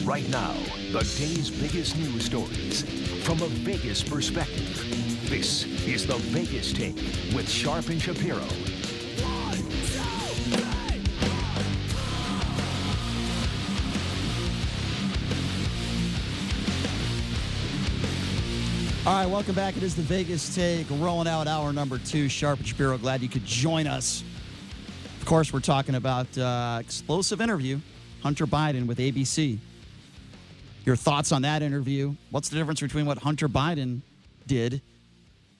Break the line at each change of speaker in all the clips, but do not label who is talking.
Right now, the day's biggest news stories from a Vegas perspective. This is the Vegas Take with Sharp and Shapiro.
All right, welcome back. It is the Vegas Take, rolling out hour number 2. Sharp and Shapiro, glad you could join us. Of course, we're talking about explosive interview, Hunter Biden with ABC. Your thoughts on that interview? What's the difference between what Hunter Biden did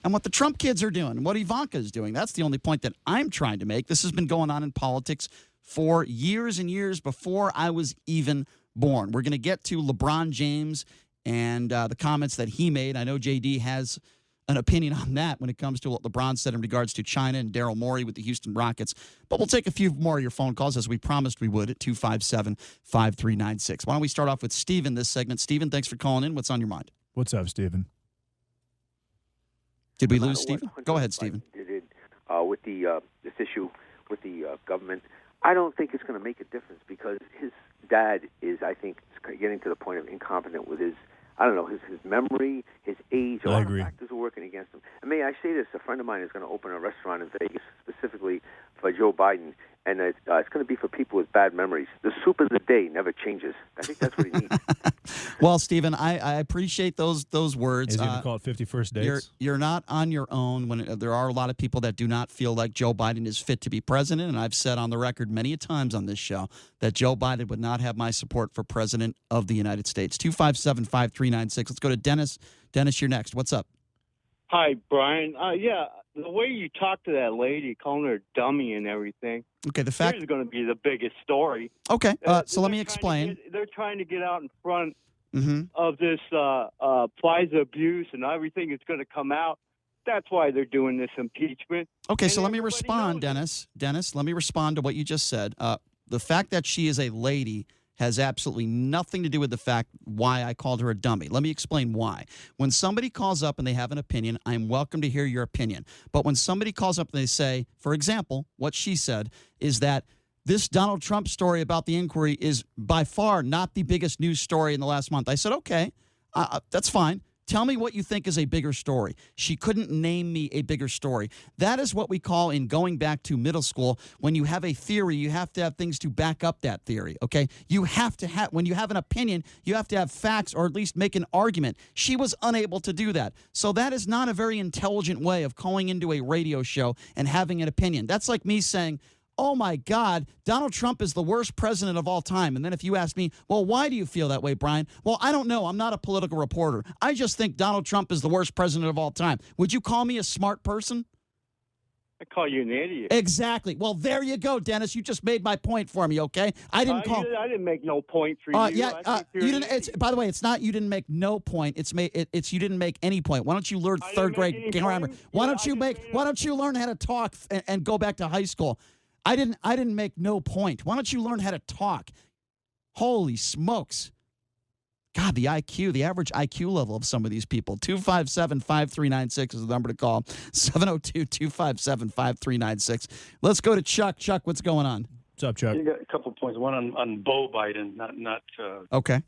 and what the Trump kids are doing and what Ivanka is doing? That's the only point that I'm trying to make. This has been going on in politics for years and years before I was even born. We're going to get to LeBron James and the comments that he made. I know JD has an opinion on that when it comes to what LeBron said in regards to China and Daryl Morey with the Houston Rockets. But we'll take a few more of your phone calls, as we promised we would, at 257-5396. Why don't we start off with Steven this segment. Steven, thanks for calling in. What's on your mind?
What's up, Steven?
Did we lose Steven? Go ahead, Steven.
With this issue with the government, I don't think it's going to make a difference because his dad is, I think, getting to the point of incompetent with his, I don't know, his memory, his age. A lot of factors are working against him. And may I say this, a friend of mine is going to open a restaurant in Vegas specifically for Joe Biden, and it's going to be for people with bad memories. The soup of the day never changes. I think that's what he needs.
Well, Stephen, I appreciate those words.
Is he going to call it 51st dates?
You're not on your own. When there are a lot of people that do not feel like Joe Biden is fit to be president, and I've said on the record many a times on this show that Joe Biden would not have my support for president of the United States. 257-5396. Let's go to Dennis. Dennis, you're next. What's up?
Hi, Brian. The way you talk to that lady, calling her a dummy and everything.
Okay, the fact
is going to be the biggest story.
Okay, so let me explain.
They're trying to get out in front of this FISA abuse and everything is going to come out. That's why they're doing this impeachment.
Okay,
and
so let me respond, Dennis. Dennis, let me respond to what you just said. The fact that she is a lady has absolutely nothing to do with the fact why I called her a dummy. Let me explain why. When somebody calls up and they have an opinion, I'm welcome to hear your opinion. But when somebody calls up and they say, for example, what she said is that this Donald Trump story about the inquiry is by far not the biggest news story in the last month. I said, okay, that's fine. Tell me what you think is a bigger story. She couldn't name me a bigger story. That is what we call, in going back to middle school, when you have a theory, you have to have things to back up that theory, okay? You have to have, when you have an opinion, you have to have facts or at least make an argument. She was unable to do that. So that is not a very intelligent way of calling into a radio show and having an opinion. That's like me saying, oh, my God, Donald Trump is the worst president of all time. And then if you ask me, well, why do you feel that way, Brian? Well, I don't know. I'm not a political reporter. I just think Donald Trump is the worst president of all time. Would you call me a smart person?
I call you an idiot.
Exactly. Well, there you go, Dennis. You just made my point for me, okay? I didn't
I didn't make no point for you.
Yeah, you didn't. By the way, it's not you didn't make no point. It's you didn't make any point. Why don't you learn third grade grammar? Why don't you learn how to talk and go back to high school? I didn't make no point. Why don't you learn how to talk? Holy smokes. God, the average IQ level of some of these people. 257-5396 is the number to call. 702-257-5396. Let's go to Chuck. Chuck, what's going on?
What's up, Chuck?
You got a couple of points. One on Beau Biden, not
okay.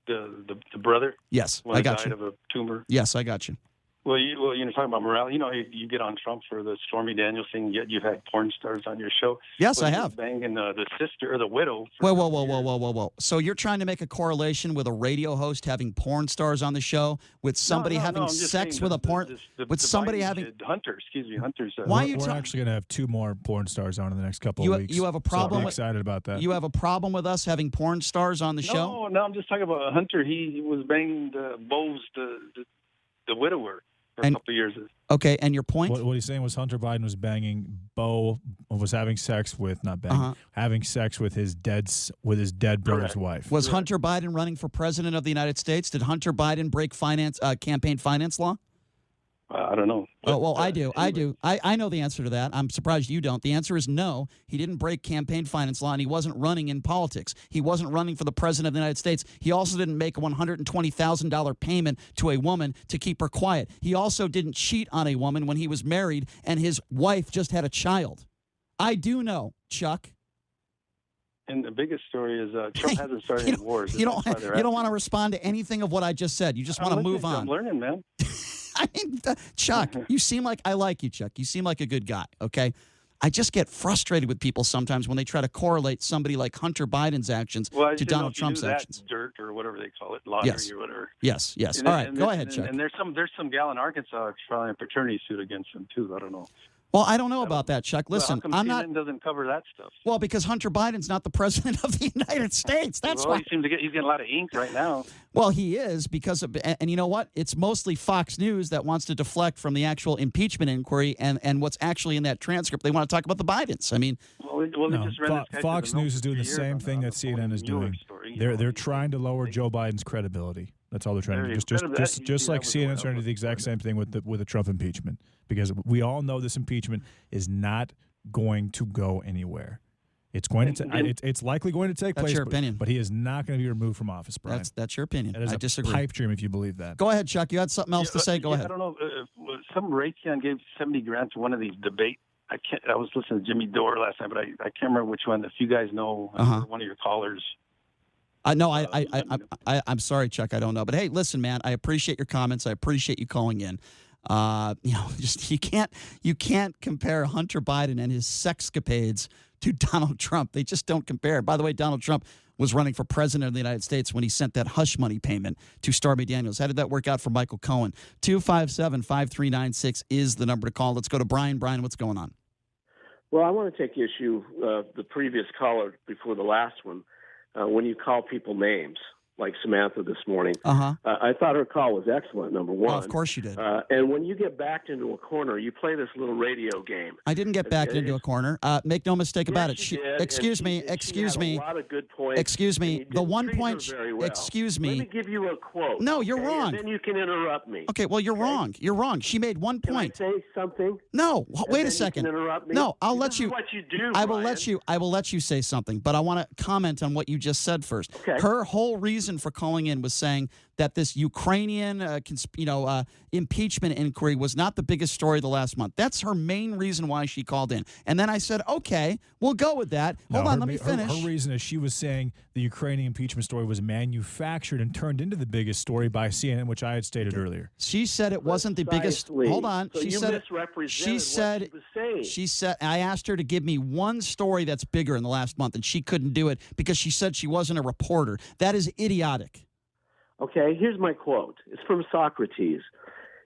The brother.
Yes, I got you.
Died of a tumor.
Yes, I got you.
Well, you're talking about morality. You get on Trump for the Stormy Daniels thing, yet you've had porn stars on your show.
Yes, I have.
Banging the sister or the widow.
Whoa. So you're trying to make a correlation with a radio host having porn stars on the show with somebody having sex with a porn with somebody having
Hunter. Hunter's.
Why are you?
We're actually going to have 2 more porn stars on in the next couple of weeks.
You have a problem?
So I'm excited about that.
You have a problem with us having porn stars on the show?
No, I'm just talking about Hunter. He was banging Beau's the widower. For a couple of years.
Okay, and your point?
What he's saying was Hunter Biden was banging Beau, was having sex with, not banging, having sex with his dead brother's wife.
Was Hunter Biden running for president of the United States? Did Hunter Biden break campaign finance law?
I don't know.
Oh, well, I do. I know the answer to that. I'm surprised you don't. The answer is no. He didn't break campaign finance law, and he wasn't running in politics. He wasn't running for the president of the United States. He also didn't make a $120,000 payment to a woman to keep her quiet. He also didn't cheat on a woman when he was married and his wife just had a child. I do know, Chuck.
and the biggest story is Trump hasn't started any wars.
You don't want to respond to anything of what I just said. You just want to move on.
I'm learning, man.
I mean, Chuck, you seem like I like you, Chuck. You seem like a good guy, okay? I just get frustrated with people sometimes when they try to correlate somebody like Hunter Biden's actions to Donald Trump's actions.
Dirt or whatever they call it, lottery or whatever.
Yes. All right, go ahead, Chuck.
And there's some gal in Arkansas filing a paternity suit against him too. I don't know.
Well, I don't know about that, Chuck. Listen,
how come CNN doesn't cover that stuff?
Well, because Hunter Biden's not the president of the United States. That's why.
He's getting a lot of ink right now.
Well, he is because of, and you know what? It's mostly Fox News that wants to deflect from the actual impeachment inquiry and what's actually in that transcript. They want to talk about the Bidens. I mean,
Fox News is doing the same thing that CNN is doing. They're trying to lower Joe Biden's credibility. That's all they're trying to do. Just like CNN's trying to do the exact same thing with the Trump impeachment, because we all know this impeachment is not going to go anywhere. It's going to. It's likely going to take place.
That's your opinion.
But he is not going to be removed from office, Brian.
That's your opinion.
That is
I disagree.
Pipe dream if you believe that.
Go ahead, Chuck. You had something else to say. Go ahead.
I don't know. Some Raytheon gave $70,000 to one of these debates. I was listening to Jimmy Dore last night, but I can't remember which one. If you guys know, one of your callers.
No, I'm sorry, Chuck. I don't know. But hey, listen, man. I appreciate your comments. I appreciate you calling in. Just you can't compare Hunter Biden and his sexcapades to Donald Trump. They just don't compare. By the way, Donald Trump was running for president of the United States when he sent that hush money payment to Stormy Daniels. How did that work out for Michael Cohen? 257-5396 is the number to call. Let's go to Brian. Brian, what's going on?
Well, I want to take issue the previous caller before the last one when you call people names, like Samantha this morning. I thought her call was excellent, number one.
Oh, of course you did.
And when you get backed into a corner, you play this little radio game.
I didn't get backed into a corner. Make no mistake about it. Excuse me.
A lot of good points.
Excuse me. The one point.
Well.
Excuse me.
Let me give you a quote.
No, you're wrong.
And then you can interrupt me.
Okay. Well, you're wrong. You're wrong. She made one point.
Can I say something?
No. Wait a second.
You can interrupt me?
No, I'll let you.
This is what you do.
I will let you say something, but I want to comment on what you just said first.
Okay.
Her whole reason for calling in was saying that this Ukrainian, impeachment inquiry was not the biggest story of the last month. That's her main reason why she called in. And then I said, okay, we'll go with that. Hold on, let me finish.
Her reason is she was saying the Ukrainian impeachment story was manufactured and turned into the biggest story by CNN, which I had stated earlier.
She said it wasn't the biggest. Hold on.
So
she
said
what
she was saying.
She said I asked her to give me one story that's bigger in the last month, and she couldn't do it because she said she wasn't a reporter. That is idiotic.
Okay, here's my quote. It's from Socrates.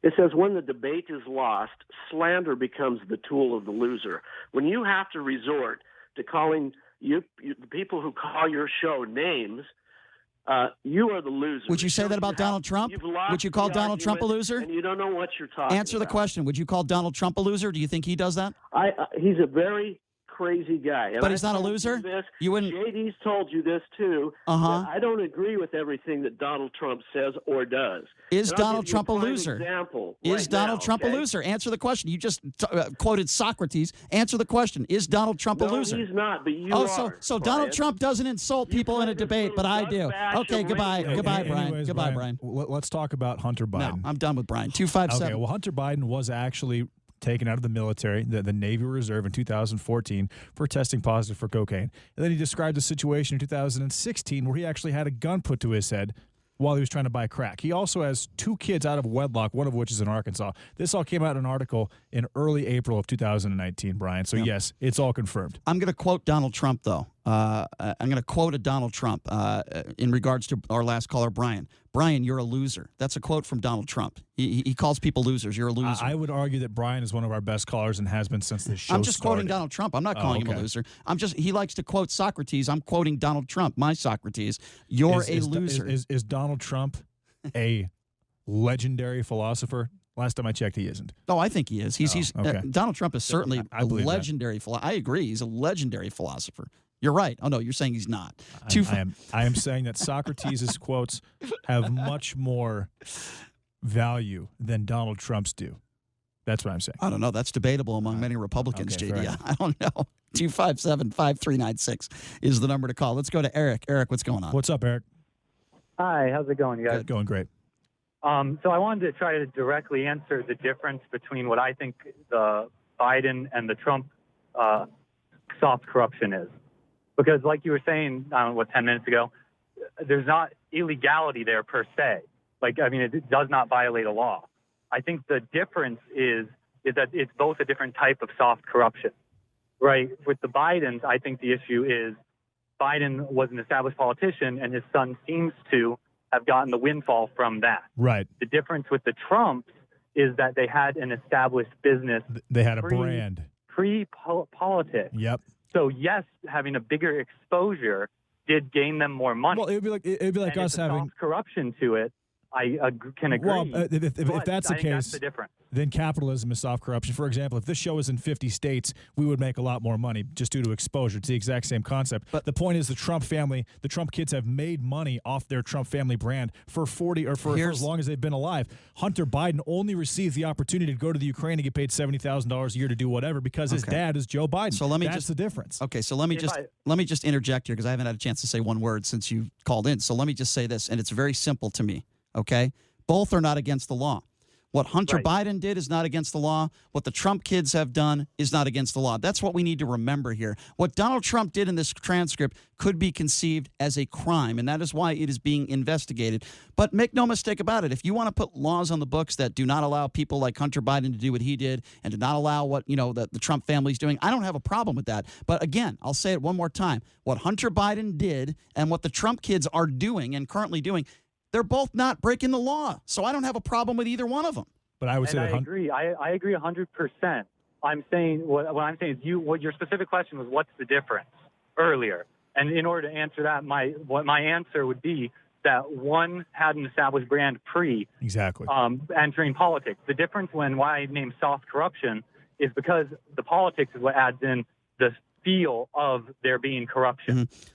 It says, when the debate is lost, slander becomes the tool of the loser. When you have to resort to calling the people who call your show names, you are the loser.
Would you say that about Donald Trump? Would you call Donald Trump a loser?
And you don't know what you're talking about.
Answer the question. Would you call Donald Trump a loser? Do you think he does that?
He's a very crazy guy. And
but he's not a loser? You wouldn't.
JD's told you this too. I don't agree with everything that Donald Trump says or does.
Is Donald Trump a loser? Is Donald Trump a loser? Answer the question. You just quoted Socrates. Answer the question. Is Donald Trump a loser?
No, he's not, but you are.
So Donald Trump doesn't insult people in a debate, but I do. Okay, goodbye. Goodbye, Brian.
Anyways,
goodbye, Brian.
Let's talk about Hunter Biden.
No, I'm done with Brian. 257.
Okay, well, Hunter Biden was actually taken out of the military, the Navy Reserve in 2014 for testing positive for cocaine. And then he described a situation in 2016 where he actually had a gun put to his head while he was trying to buy crack. He also has 2 kids out of wedlock, one of which is in Arkansas. This all came out in an article in early April of 2019, Brian. So, yes, it's all confirmed.
I'm going to quote Donald Trump, though. I'm going to quote a Donald Trump in regards to our last caller, Brian. Brian, you're a loser. That's a quote from Donald Trump. He calls people losers. You're a loser.
I would argue that Brian is one of our best callers and has been since this show
I'm just
started.
quoting Donald Trump. I'm not calling him a loser. He likes to quote Socrates. I'm quoting Donald Trump, my Socrates. You're a loser.
Is Donald Trump a legendary philosopher? Last time I checked, he isn't.
Oh, I think he is.
Okay.
Donald Trump is certainly a legendary philosopher. I agree. He's a legendary philosopher. You're right. Oh, no, you're saying he's not.
I am saying that Socrates' quotes have much more value than Donald Trump's do. That's what I'm saying.
I don't know. That's debatable among many Republicans, JD. I don't know. 257-5396 is the number to call. Let's go to Eric. Eric, what's going on?
What's up, Eric?
Hi, how's it going, you guys?
Going great.
So I wanted to try to directly answer the difference between what I think the Biden and the Trump soft corruption is. Because like you were saying, 10 minutes ago, there's not illegality there per se. Like, I mean, it does not violate a law. I think the difference is that it's both a different type of soft corruption, right? With the Bidens, I think the issue is Biden was an established politician, and his son seems to have gotten the windfall from that.
Right.
The difference with the Trumps is that they had an established business.
They had a brand.
Pre-politics.
Yep.
So, yes, having a bigger exposure did gain them more money.
Well, it'd be like us having
corruption to it. I can agree.
Well, if that's the case,
that's the difference.
Then capitalism is soft corruption. For example, if this show was in 50 states, we would make a lot more money just due to exposure. It's the exact same concept. But the point is, the Trump family, the Trump kids have made money off their Trump family brand for as long as they've been alive. Hunter Biden only received the opportunity to go to the Ukraine and get paid $70,000 a year to do whatever because his dad is Joe Biden. So that's the difference.
Okay, so let me just interject here because I haven't had a chance to say one word since you called in. So let me just say this, and it's very simple to me. Okay? Both are not against the law. What Hunter Biden did is not against the law. What the Trump kids have done is not against the law. That's what we need to remember here. What Donald Trump did in this transcript could be conceived as a crime, and that is why it is being investigated. But make no mistake about it. If you want to put laws on the books that do not allow people like Hunter Biden to do what he did and to not allow what, the Trump family's doing, I don't have a problem with that. But again, I'll say it one more time. What Hunter Biden did and what the Trump kids are doing and currently doing, they're both not breaking the law. So I don't have a problem with either one of them.
But I would say
I agree. I agree 100%. I'm saying what I'm saying is what your specific question was, what's the difference earlier? And in order to answer that, my answer would be that one had an established brand entering politics. The difference why I named soft corruption is because the politics is what adds in the feel of there being corruption.
Mm-hmm.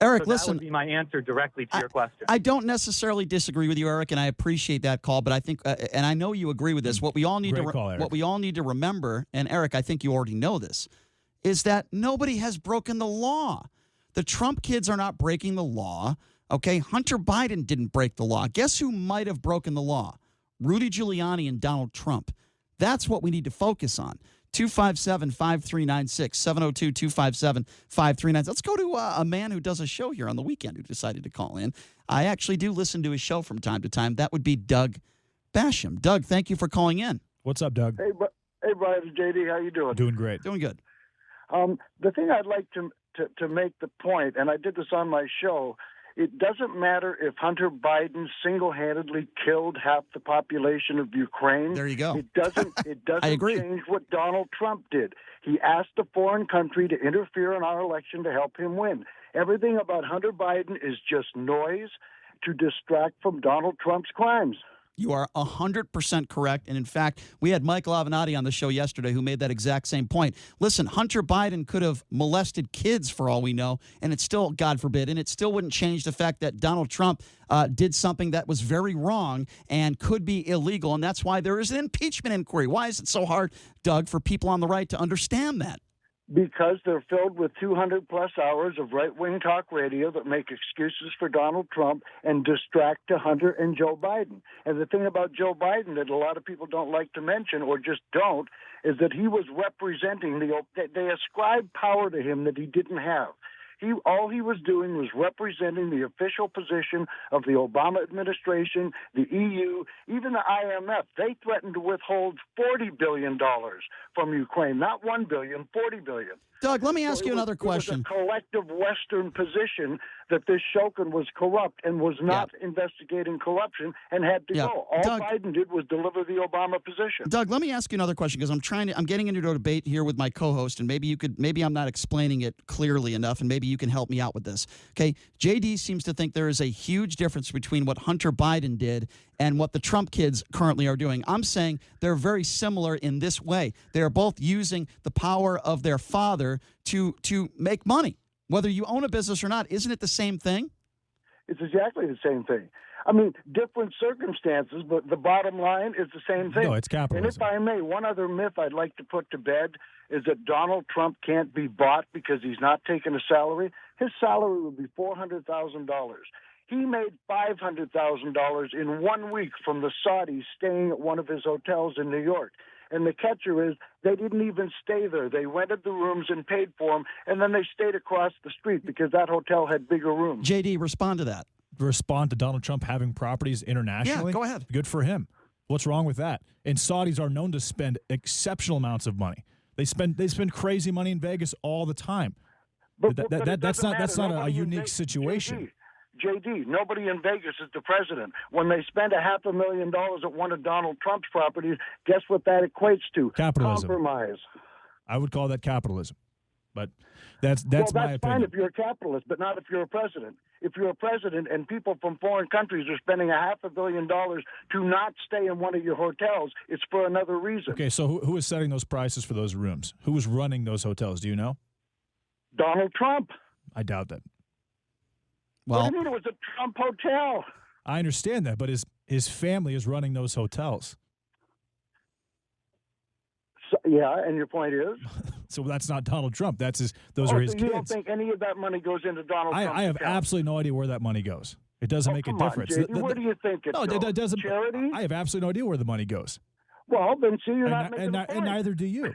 Eric,
so
listen.
That would be my answer directly to your question.
I don't necessarily disagree with you, Eric, and I appreciate that call. But I think, and I know you agree with this. What we all need to remember, and Eric, I think you already know this, is that nobody has broken the law. The Trump kids are not breaking the law. Okay, Hunter Biden didn't break the law. Guess who might have broken the law? Rudy Giuliani and Donald Trump. That's what we need to focus on. 257-5396, 702-257-5396. Let's go to a man who does a show here on the weekend who decided to call in. I actually do listen to his show from time to time. That would be Doug Basham. Doug, thank you for calling in.
What's up, Doug?
Hey, Brian, it's JD. How you doing?
Doing great.
Doing good.
The thing I'd like to make the point, and I did this on my show, it doesn't matter if Hunter Biden single-handedly killed half the population of Ukraine.
There you go.
It doesn't
I agree.
change what Donald Trump did. He asked a foreign country to interfere in our election to help him win. Everything about Hunter Biden is just noise to distract from Donald Trump's crimes.
You are 100% correct. And in fact, we had Michael Avenatti on the show yesterday who made that exact same point. Listen, Hunter Biden could have molested kids for all we know, and it still, God forbid, and it still wouldn't change the fact that Donald Trump did something that was very wrong and could be illegal. And that's why there is an impeachment inquiry. Why is it so hard, Doug, for people on the right to understand that?
Because they're filled with 200-plus hours of right-wing talk radio that make excuses for Donald Trump and distract to Hunter and Joe Biden. And the thing about Joe Biden that a lot of people don't like to mention or just don't is that he was representing they ascribed power to him that he didn't have. All he was doing was representing the official position of the Obama administration, the EU, even the IMF. They threatened to withhold $40 billion from Ukraine, not $1 billion, $40 billion.
Doug, let me ask you another question.
It was a collective Western position that this Shokin was corrupt and was not investigating corruption and had to go. All
Doug,
Biden did was deliver the Obama position.
Doug, let me ask you another question because I'm getting into a debate here with my co-host, and maybe I'm not explaining it clearly enough, and maybe you can help me out with this. Okay, JD seems to think there is a huge difference between what Hunter Biden did and what the Trump kids currently are doing. I'm saying they're very similar in this way. They're both using the power of their father to make money. Whether you own a business or not, isn't it the same thing?
It's exactly the same thing. I mean, different circumstances, but the bottom line is the same thing.
No, it's capitalism.
And if I may, one other myth I'd like to put to bed is that Donald Trump can't be bought because he's not taking a salary. His salary would be $400,000. He made $500,000 in 1 week from the Saudis staying at one of his hotels in New York. And the catcher is they didn't even stay there. They rented the rooms and paid for them, and then they stayed across the street because that hotel had bigger rooms.
JD, respond to that.
Respond to Donald Trump having properties internationally?
Yeah, go ahead.
Good for him. What's wrong with that? And Saudis are known to spend exceptional amounts of money. They spend crazy money in Vegas all the time.
But
That's not a
Nobody in
unique
Vegas-
situation.
JD, nobody in Vegas is the president. When they spend $500,000 at one of Donald Trump's properties, guess what that equates to?
Capitalism.
Compromise.
I would call that capitalism. But that's my opinion.
Fine if you're a capitalist, but not if you're a president. If you're a president and people from foreign countries are spending $500,000 to not stay in one of your hotels, it's for another reason.
Okay, so who is setting those prices for those rooms? Who is running those hotels? Do you know?
Donald Trump.
I doubt that.
Well,
What do you mean it was a Trump hotel?
I understand that, but his family is running those hotels.
So, yeah, and your point is?
So that's not Donald Trump. Those are his
so
kids.
you don't think any of that money goes into Donald Trump?
I have absolutely no idea where that money goes. It doesn't make a
come on,
difference.
JD, where do you think it
No,
goes?
it doesn't.
Charity?
I have absolutely no idea where the money goes.
Well, then see, you're
And,
not making a point.
and neither do you.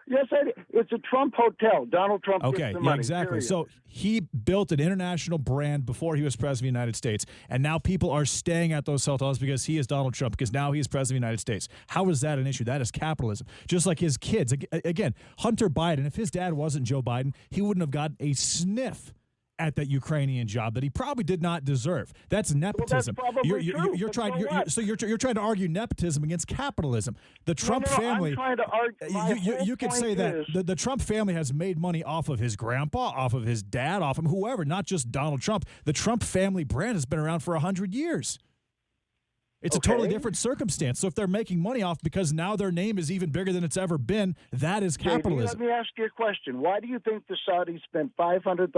Yes, it's a Trump hotel. Donald Trump gets
Okay,
the
yeah,
money,
exactly.
period.
So he built an international brand before he was president of the United States, and now people are staying at those hotels because he is Donald Trump, because now he is president of the United States. How is that an issue? That is capitalism. Just like his kids. Again, Hunter Biden, if his dad wasn't Joe Biden, he wouldn't have gotten a sniff at that Ukrainian job that he probably did not deserve. That's nepotism.
Well, that's probably true,
You're
but
trying.
so what?
You're trying to argue nepotism against capitalism. The Trump family.
I'm trying to argue.
You could say that the Trump family has made money off of his grandpa, off of his dad, off of whoever, not just Donald Trump. The Trump family brand has been around for 100 years. It's a totally different circumstance. So if they're making money off because now their name is even bigger than it's ever been, that is capitalism.
Let me ask you a question. Why do you think the Saudis spent $500,000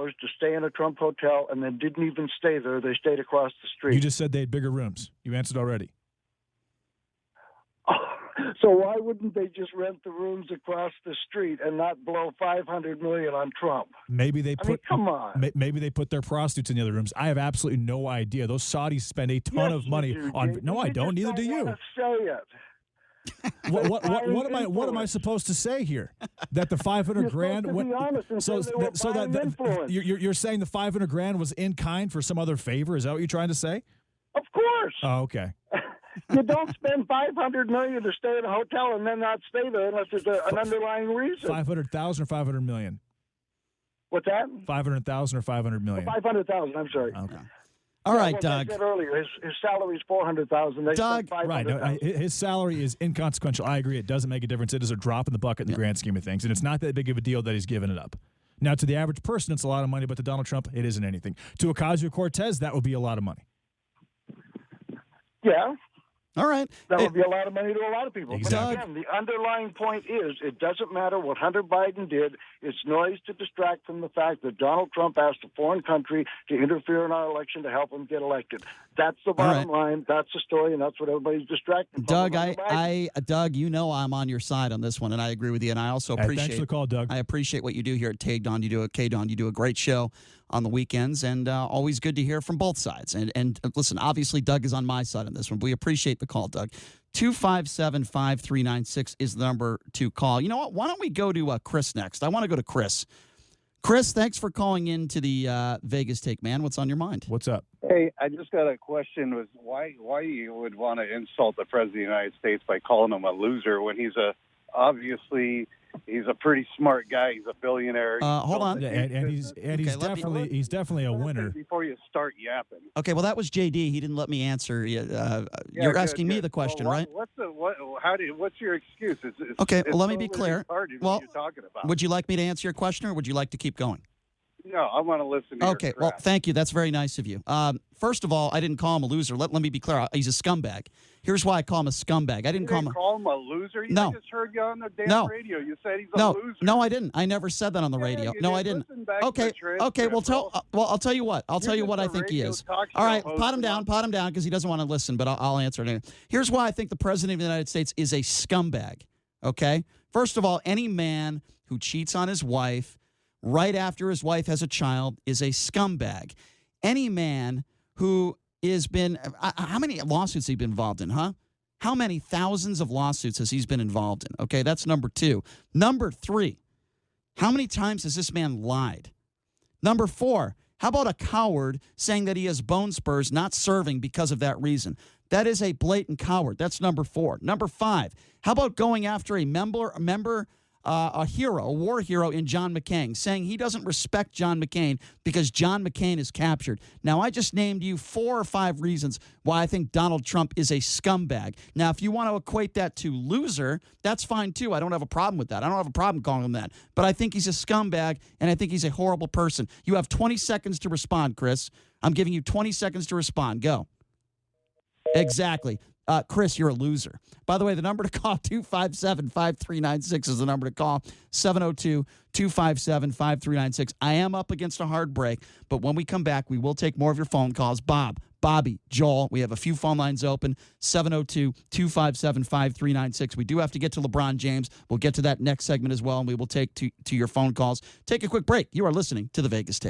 to stay in a Trump hotel and then didn't even stay there? They stayed across the street.
You just said they had bigger rooms. You answered already.
So why wouldn't they just rent the rooms across the street and not blow $500 million on Trump?
Maybe they put.
come on.
Maybe they put their prostitutes in the other rooms. I have absolutely no idea. Those Saudis spend a ton of money on. No, I don't. Neither do you.
Say it.
What am I supposed to say here? That the 500 grand.
To be honest and say they were buying influence.
You're saying the 500 grand was in kind for some other favor? Is that what you're trying to say?
Of course.
Oh, okay.
You don't spend $500 million to stay in a hotel and then not stay there unless there's an underlying reason.
500,000 or 500 million?
What's that?
500,000 or 500 million?
500,000. I'm sorry.
Okay.
all right,
Well,
Doug.
I said earlier, his salary is $400,000.
Doug,
Right. No, his salary is inconsequential. I agree. It doesn't make a difference. It is a drop in the bucket in the grand scheme of things. And it's not that big of a deal that he's given it up. Now, to the average person, it's a lot of money, but to Donald Trump, it isn't anything. To Ocasio-Cortez, that would be a lot of money.
Yeah.
All right.
That would be a lot of money to a lot of people.
Exactly.
But again, the underlying point is it doesn't matter what Hunter Biden did. It's noise to distract from the fact that Donald Trump asked a foreign country to interfere in our election to help him get elected. That's the bottom line. That's the story, and that's what everybody's distracted from.
Doug, Doug, you know I'm on your side on this one, and I agree with you. And I also appreciate.
Thanks for the call, Doug.
I appreciate what you do here at KDAWN. You do a great show on the weekends, and always good to hear from both sides. And listen, obviously Doug is on my side on this one. But we appreciate the call, Doug. 257-5396 is the number to call. You know what? Why don't we go to Chris next? I want to go to Chris. Chris, thanks for calling in to the Vegas Take, man. What's on your mind?
What's up?
Hey, I just got a question. Was why you would want to insult the president of the United States by calling him a loser when he's obviously a pretty smart guy. He's a billionaire.
Hold on.
And he's definitely a winner.
Before you start yapping.
Okay, well that was JD. He didn't let me answer. You're asking me the question, right?
What's your excuse?
Okay, well let me be clear. Well,
what you're talking about.
Would you like me to answer your question, or would you like to keep going?
No, I want to listen to
Okay,
your
well,
crap.
thank you. That's very nice of you. First of all, I didn't call him a loser. Let me be clear. He's a scumbag. Here's why I call him a scumbag. I didn't call him
a loser?
No.
I just heard you on the damn radio. You said he's a loser.
No, I didn't. I never said that on the radio.
You
No,
did.
I didn't.
Listen back to
Okay,
the transcript,
okay. Well,
bro.
I'll tell you what. I'll tell you
You're
what I
just a
think he
radio
is.
talk
All right,
show
pot him
host.
down because he doesn't want to listen. But I'll answer it anyway. Here's why I think the president of the United States is a scumbag. Okay, first of all, any man who cheats on his wife right after his wife has a child is a scumbag. Any man who has been how many lawsuits has he been involved in? How many thousands of lawsuits has he been involved in? Okay, that's number 2. Number 3, how many times has this man lied? Number 4, how about a coward saying that he has bone spurs, not serving because of that reason? That is a blatant coward. That's number 4. Number 5, how about going after a hero, a war hero in John McCain, saying he doesn't respect John McCain because John McCain is captured. Now, I just named you 4 or 5 reasons why I think Donald Trump is a scumbag. Now, if you want to equate that to loser, that's fine too. I don't have a problem with that. I don't have a problem calling him that. But I think he's a scumbag, and I think he's a horrible person. You have 20 seconds to respond, Chris. I'm giving you 20 seconds to respond. Go. Exactly. Chris, you're a loser. By the way, the number to call, 257-5396 is the number to call, 702-257-5396. I am up against a hard break, but when we come back, we will take more of your phone calls. Bob, Bobby, Joel, we have a few phone lines open, 702-257-5396. We do have to get to LeBron James. We'll get to that next segment as well, and we will take to your phone calls. Take a quick break. You are listening to The Vegas Take.